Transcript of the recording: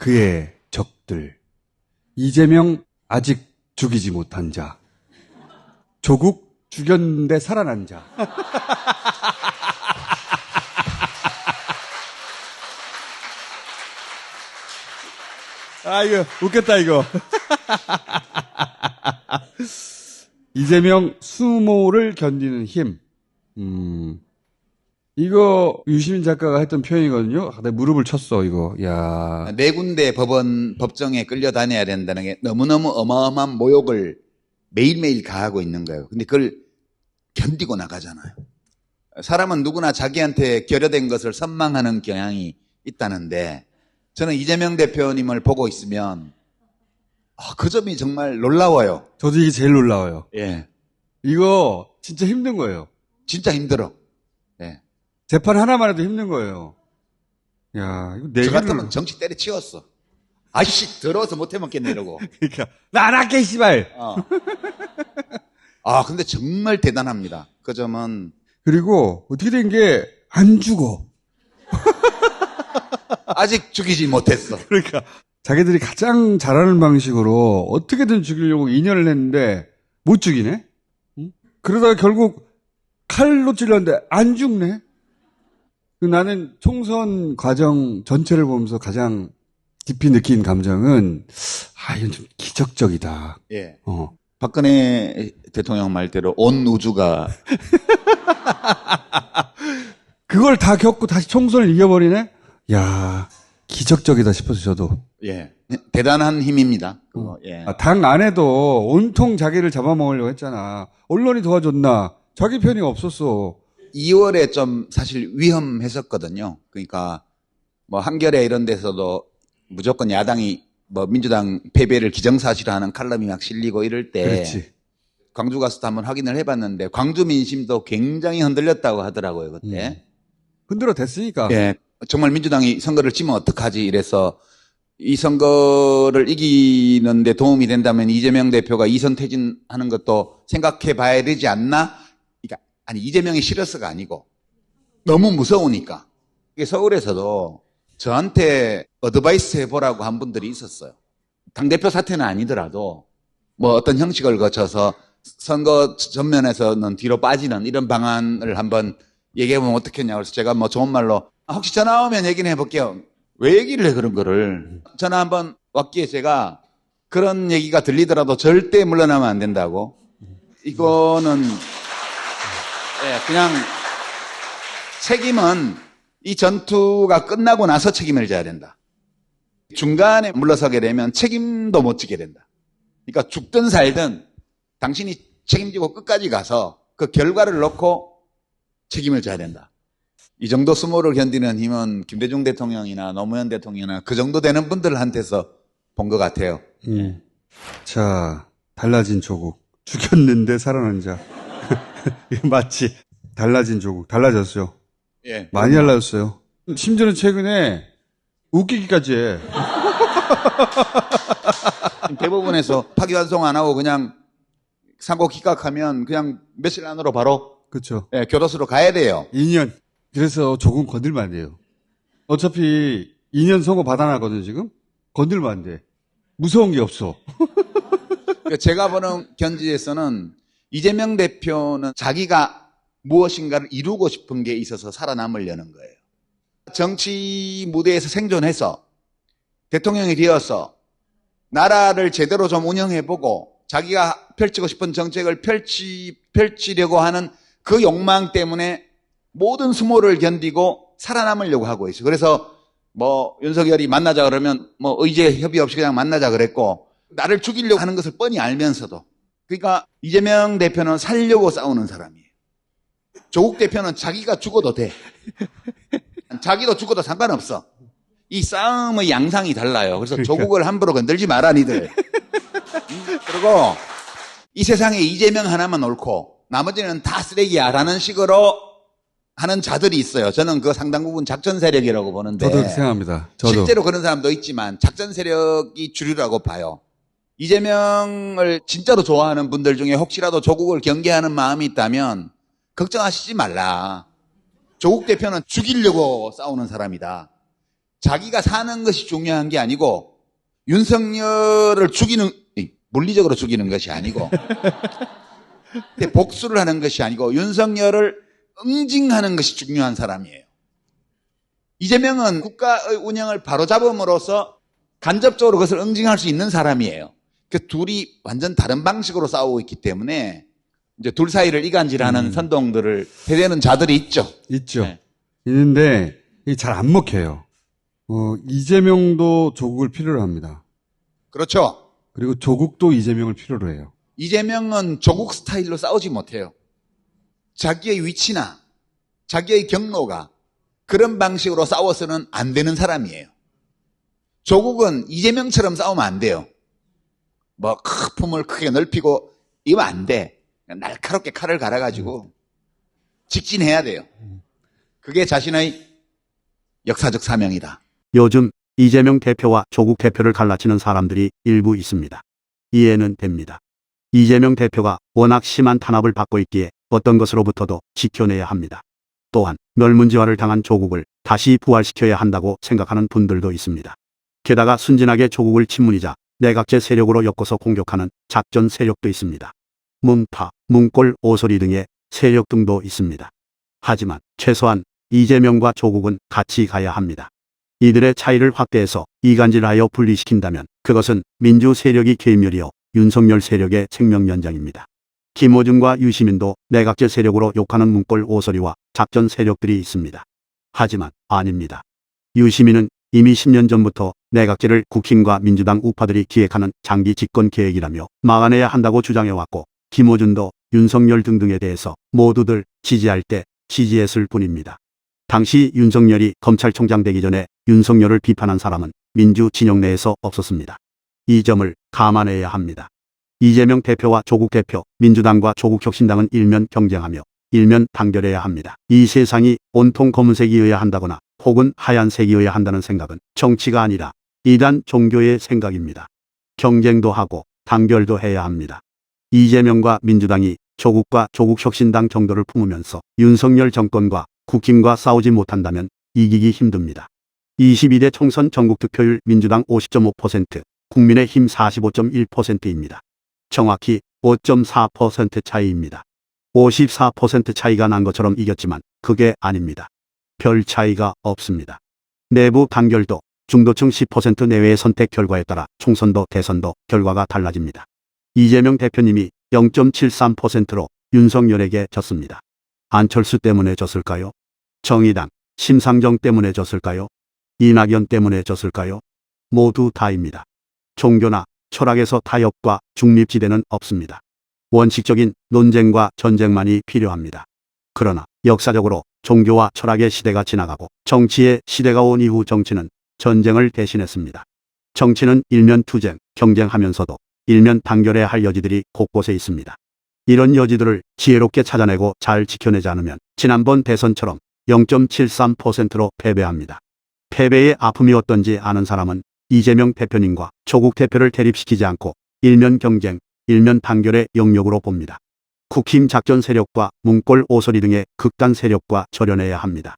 그의 적들. 이재명 아직 죽이지 못한 자. 조국 죽였는데 살아난 자. 아, 이거 웃겼다, 이거. 이재명 수모를 견디는 힘. 이거 유시민 작가가 했던 표현이거든요. 내가 무릎을 쳤어, 이거. 야. 네 군데 법정에 끌려다녀야 된다는 게 너무너무 어마어마한 모욕을 매일매일 가하고 있는 거예요. 근데 그걸 견디고 나가잖아요. 사람은 누구나 자기한테 결여된 것을 선망하는 경향이 있다는데, 저는 이재명 대표님을 보고 있으면 그 점이 정말 놀라워요. 저도 이게 제일 놀라워요. 예, 이거 진짜 힘든 거예요. 진짜 힘들어. 예. 재판 하나만 해도 힘든 거예요. 야, 이거 네 저 개를. 같으면 정치 때려치웠어. 아이씨, 더러워서 못 해먹겠네, 이러고. 그러니까, 나 안 할게, 씨발! 근데 정말 대단합니다. 그 점은. 그리고, 어떻게 된 게, 안 죽어. 아직 죽이지 못했어. 그러니까, 자기들이 가장 잘하는 방식으로 어떻게든 죽이려고 인연을 했는데, 못 죽이네? 응? 그러다가 결국, 칼로 찔렀는데, 안 죽네? 나는 총선 과정 전체를 보면서 가장 깊이 느낀 감정은, 이건 좀 기적적이다. 예. 박근혜 대통령 말대로 온 우주가. 그걸 다 겪고 다시 총선을 이겨버리네? 야, 기적적이다 싶어서 저도. 예. 대단한 힘입니다. 그거. 예. 당 안에도 온통 자기를 잡아먹으려고 했잖아. 언론이 도와줬나? 자기 편이 없었어. 2월에 좀 사실 위험했었거든요. 그러니까 뭐 한겨레 이런 데서도 무조건 야당이 뭐 민주당 패배를 기정사실화하는 칼럼이 막 실리고 이럴 때, 그렇지. 광주 가서도 한번 확인을 해봤는데 광주 민심도 굉장히 흔들렸다고 하더라고요, 그때. 흔들어 됐으니까. 예, 정말 민주당이 선거를 치면 어떡하지 이래서 이 선거를 이기는데 도움이 된다면 이재명 대표가 이선 퇴진하는 것도 생각해 봐야 되지 않나? 그러니까 아니, 이재명이 싫어서가 아니고 너무 무서우니까. 이게 서울에서도 저한테 어드바이스 해보라고 한 분들이 있었어요. 당대표 사퇴는 아니더라도 뭐 어떤 형식을 거쳐서 선거 전면에서는 뒤로 빠지는 이런 방안을 한번 얘기해보면 어떻겠냐고. 그래서 제가 뭐 좋은 말로 혹시 전화 오면 얘기는 해볼게요. 왜 얘기를 해, 그런 거를. 전화 한번 왔기에 제가 그런 얘기가 들리더라도 절대 물러나면 안 된다고. 이거는 그냥 책임은 이 전투가 끝나고 나서 책임을 져야 된다. 중간에 물러서게 되면 책임도 못 지게 된다. 그러니까 죽든 살든 당신이 책임지고 끝까지 가서 그 결과를 놓고 책임을 져야 된다. 이 정도 수모를 견디는 힘은 김대중 대통령이나 노무현 대통령이나 그 정도 되는 분들한테서 본 것 같아요. 자, 달라진 조국. 죽였는데 살아난 자. 이거 맞지? 달라진 조국. 달라졌어요. 예. 많이 달라졌어요. 심지어는 최근에 웃기기까지 해. 대법원에서 파기환송 안 하고 그냥 상고 기각하면 그냥 며칠 안으로 바로 그렇죠. 교도소로 가야 돼요. 2년. 그래서 조금 건들면 안 돼요. 어차피 2년 선고 받아놨거든요, 지금? 건들면 안 돼. 무서운 게 없어. 그러니까 제가 보는 견지에서는 이재명 대표는 자기가 무엇인가를 이루고 싶은 게 있어서 살아남으려는 거예요. 정치 무대에서 생존해서 대통령이 되어서 나라를 제대로 좀 운영해보고 자기가 펼치고 싶은 정책을 펼치려고 하는 그 욕망 때문에 모든 수모를 견디고 살아남으려고 하고 있어요. 그래서 뭐 윤석열이 만나자 그러면 뭐 의제 협의 없이 그냥 만나자 그랬고, 나를 죽이려고 하는 것을 뻔히 알면서도. 그러니까 이재명 대표는 살려고 싸우는 사람이에요. 조국 대표는 자기가 죽어도 돼. 자기도 죽어도 상관없어. 이 싸움의 양상이 달라요. 그래서 그러니까. 조국을 함부로 건들지 마라, 니들. 그리고 이 세상에 이재명 하나만 옳고 나머지는 다 쓰레기야라는 식으로 하는 자들이 있어요. 저는 그 상당 부분 작전 세력이라고 보는데. 저도 그렇게 생각합니다. 저도. 실제로 그런 사람도 있지만 작전 세력이 주류라고 봐요. 이재명을 진짜로 좋아하는 분들 중에 혹시라도 조국을 경계하는 마음이 있다면 걱정하시지 말라. 조국 대표는 죽이려고 싸우는 사람이다. 자기가 사는 것이 중요한 게 아니고 윤석열을 죽이는, 물리적으로 죽이는 것이 아니고 복수를 하는 것이 아니고 윤석열을 응징하는 것이 중요한 사람이에요. 이재명은 국가의 운영을 바로잡음으로써 간접적으로 그것을 응징할 수 있는 사람이에요. 그 둘이 완전 다른 방식으로 싸우고 있기 때문에 이제 둘 사이를 이간질하는 선동들을 대대는 자들이 있죠. 있죠. 네. 있는데 잘 안 먹혀요. 이재명도 조국을 필요로 합니다. 그렇죠. 그리고 조국도 이재명을 필요로 해요. 이재명은 조국 스타일로 싸우지 못해요. 자기의 위치나 자기의 경로가 그런 방식으로 싸워서는 안 되는 사람이에요. 조국은 이재명처럼 싸우면 안 돼요. 뭐 품을 크게 넓히고 이러면 안 돼. 날카롭게 칼을 갈아가지고 직진해야 돼요. 그게 자신의 역사적 사명이다. 요즘 이재명 대표와 조국 대표를 갈라치는 사람들이 일부 있습니다. 이해는 됩니다. 이재명 대표가 워낙 심한 탄압을 받고 있기에 어떤 것으로부터도 지켜내야 합니다. 또한 멸문지화를 당한 조국을 다시 부활시켜야 한다고 생각하는 분들도 있습니다. 게다가 순진하게 조국을 친문이자 내각제 세력으로 엮어서 공격하는 작전 세력도 있습니다. 문파, 문골, 오소리 등의 세력 등도 있습니다. 하지만 최소한 이재명과 조국은 같이 가야 합니다. 이들의 차이를 확대해서 이간질하여 분리시킨다면 그것은 민주 세력이 괴멸이요 윤석열 세력의 생명연장입니다. 김어준과 유시민도 내각제 세력으로 욕하는 문골 오소리와 작전 세력들이 있습니다. 하지만 아닙니다. 유시민은 이미 10년 전부터 내각제를 국힘과 민주당 우파들이 기획하는 장기 집권 계획이라며 막아내야 한다고 주장해왔고 김어준도 윤석열 등등에 대해서 모두들 지지할 때 지지했을 뿐입니다. 당시 윤석열이 검찰총장 되기 전에 윤석열을 비판한 사람은 민주 진영 내에서 없었습니다. 이 점을 감안해야 합니다. 이재명 대표와 조국 대표, 민주당과 조국혁신당은 일면 경쟁하며 일면 단결해야 합니다. 이 세상이 온통 검은색이어야 한다거나 혹은 하얀색이어야 한다는 생각은 정치가 아니라 이단 종교의 생각입니다. 경쟁도 하고 단결도 해야 합니다. 이재명과 민주당이 조국과 조국혁신당 정도를 품으면서 윤석열 정권과 국힘과 싸우지 못한다면 이기기 힘듭니다. 22대 총선 전국 득표율 민주당 50.5%, 국민의힘 45.1%입니다. 정확히 5.4% 차이입니다. 54% 차이가 난 것처럼 이겼지만 그게 아닙니다. 별 차이가 없습니다. 내부 단결도 중도층 10% 내외의 선택 결과에 따라 총선도 대선도 결과가 달라집니다. 이재명 대표님이 0.73%로 윤석열에게 졌습니다. 안철수 때문에 졌을까요? 정의당, 심상정 때문에 졌을까요? 이낙연 때문에 졌을까요? 모두 다입니다. 종교나 철학에서 타협과 중립지대는 없습니다. 원칙적인 논쟁과 전쟁만이 필요합니다. 그러나 역사적으로 종교와 철학의 시대가 지나가고 정치의 시대가 온 이후 정치는 전쟁을 대신했습니다. 정치는 일면 투쟁, 경쟁하면서도 일면 단결해야 할 여지들이 곳곳에 있습니다. 이런 여지들을 지혜롭게 찾아내고 잘 지켜내지 않으면 지난번 대선처럼 0.73%로 패배합니다. 패배의 아픔이 어떤지 아는 사람은 이재명 대표님과 조국 대표를 대립시키지 않고 일면 경쟁, 일면 단결의 영역으로 봅니다. 국힘 작전 세력과 문골 오소리 등의 극단 세력과 절연해야 합니다.